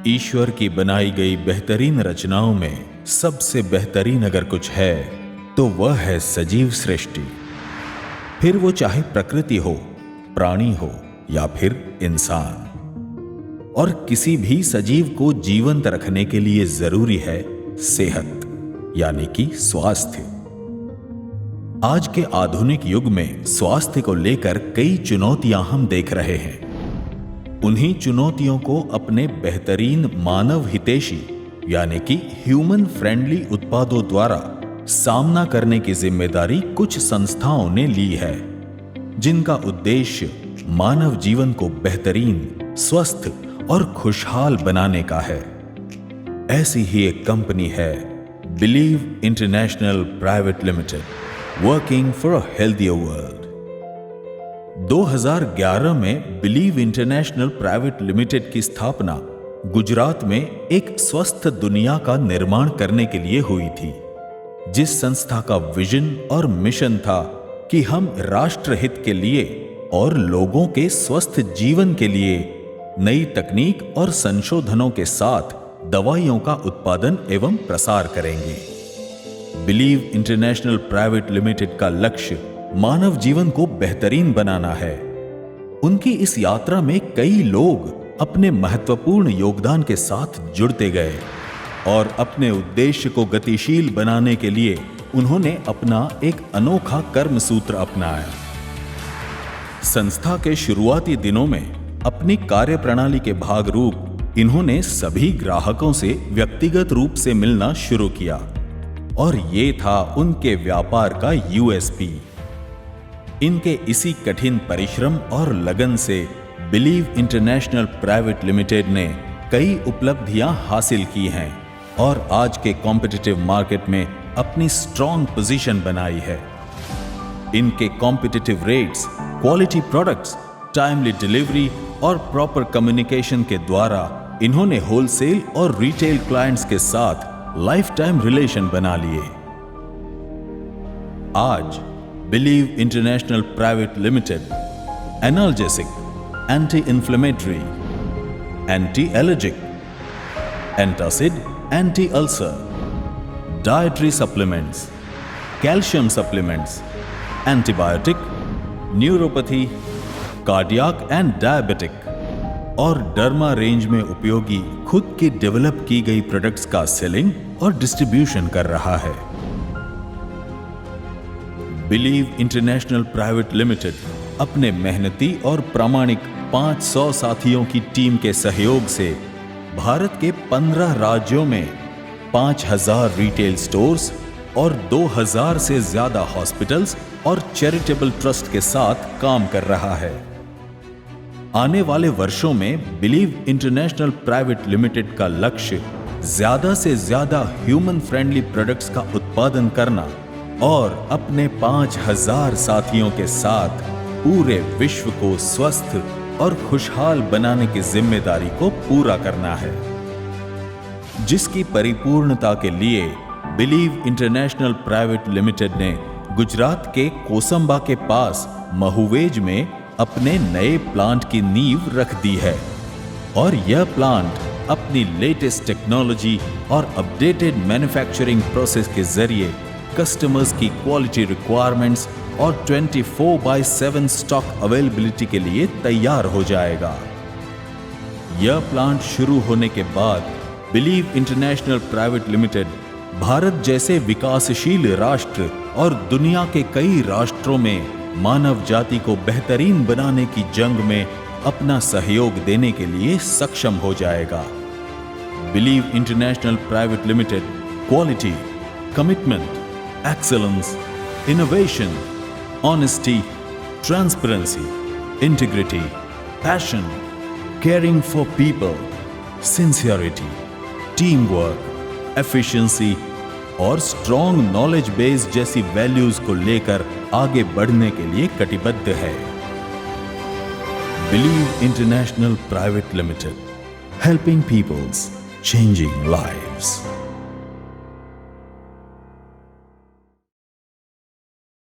ईश्वर की बनाई गई बेहतरीन रचनाओं में सबसे बेहतरीन अगर कुछ है तो वह है सजीव सृष्टि। फिर वो चाहे प्रकृति हो, प्राणी हो या फिर इंसान। और किसी भी सजीव को जीवंत रखने के लिए जरूरी है सेहत, यानी कि स्वास्थ्य। आज के आधुनिक युग में स्वास्थ्य को लेकर कई चुनौतियां हम देख रहे हैं। उन्हीं चुनौतियों को अपने बेहतरीन मानव हितैषी यानी कि ह्यूमन फ्रेंडली उत्पादों द्वारा सामना करने की जिम्मेदारी कुछ संस्थाओं ने ली है, जिनका उद्देश्य मानव जीवन को बेहतरीन, स्वस्थ और खुशहाल बनाने का है। ऐसी ही एक कंपनी है believe international private limited, working for a healthier world. 2011 में बिलीव इंटरनेशनल प्राइवेट लिमिटेड की स्थापना गुजरात में एक स्वस्थ दुनिया का निर्माण करने के लिए हुई थी, जिस संस्था का विजन और मिशन था कि हम राष्ट्र हित के लिए और लोगों के स्वस्थ जीवन के लिए नई तकनीक और संशोधनों के साथ दवाइयों का उत्पादन एवं प्रसार करेंगे। बिलीव इंटरनेशनल प्राइवेट लिमिटेड का लक्ष्य मानव जीवन को बेहतरीन बनाना है। उनकी इस यात्रा में कई लोग अपने महत्वपूर्ण योगदान के साथ जुड़ते गए और अपने उद्देश्य को गतिशील बनाने के लिए उन्होंने अपना एक अनोखा कर्म सूत्र अपनाया। संस्था के शुरुआती दिनों में अपनी कार्यप्रणाली के भाग रूप इन्होंने सभी ग्राहकों से व्यक्तिगत रूप से मिलना शुरू किया और ये था उनके व्यापार का यूएसपी। इनके इसी कठिन परिश्रम और लगन से बिलीव इंटरनेशनल प्राइवेट लिमिटेड ने कई उपलब्धियां हासिल की हैं और आज के कॉम्पिटिटिव मार्केट में अपनी स्ट्रॉन्ग पोजीशन बनाई है। इनके competitive rates, quality products, timely delivery और प्रॉपर कम्युनिकेशन के द्वारा इन्होंने होलसेल और रिटेल क्लाइंट्स के साथ लाइफ टाइम रिलेशन बना लिए। आज believe international private limited analgesic, anti inflammatory, anti allergic, antacid, anti ulcer, dietary supplements, calcium supplements, antibiotic, neuropathy, cardiac and diabetic और डर्मा रेंज में उपयोगी खुद की डेवलप की गई प्रोडक्ट्स का सेलिंग और डिस्ट्रीब्यूशन कर रहा है। बिलीव इंटरनेशनल प्राइवेट लिमिटेड अपने मेहनती और प्रामाणिक 500 साथियों की टीम के सहयोग से भारत के 15 राज्यों में 5000 रिटेल स्टोर्स और 2000 से ज्यादा हॉस्पिटल्स और चैरिटेबल ट्रस्ट के साथ काम कर रहा है। आने वाले वर्षों में बिलीव इंटरनेशनल प्राइवेट लिमिटेड का लक्ष्य ज्यादा से ज्यादा ह्यूमन फ्रेंडली प्रोडक्ट्स का उत्पादन करना और अपने 5000 साथियों के साथ पूरे विश्व को स्वस्थ और खुशहाल बनाने की जिम्मेदारी को पूरा करना है, जिसकी परिपूर्णता के लिए बिलीव इंटरनेशनल प्राइवेट लिमिटेड ने गुजरात के कोसंबा के पास महुवेज में अपने नए प्लांट की नींव रख दी है और यह प्लांट अपनी लेटेस्ट टेक्नोलॉजी और अपडेटेड मैन्युफैक्चरिंग प्रोसेस के जरिए कस्टमर्स की क्वालिटी रिक्वायरमेंट्स और 24/7 स्टॉक अवेलेबिलिटी के लिए तैयार हो जाएगा। यह प्लांट शुरू होने के बाद believe international private limited Bharat जैसे विकासशील राष्ट्र और दुनिया के कई राष्ट्रों में मानव जाति को बेहतरीन बनाने की जंग में अपना सहयोग देने के लिए सक्षम हो जाएगा। Believe international private limited quality, commitment, excellence, innovation, honesty, transparency, integrity, passion, caring for people, sincerity, teamwork, efficiency और strong knowledge base जैसी values को लेकर आगे बढ़ने के लिए कटिबद्ध है। Believe International Private Limited, helping peoples, changing lives.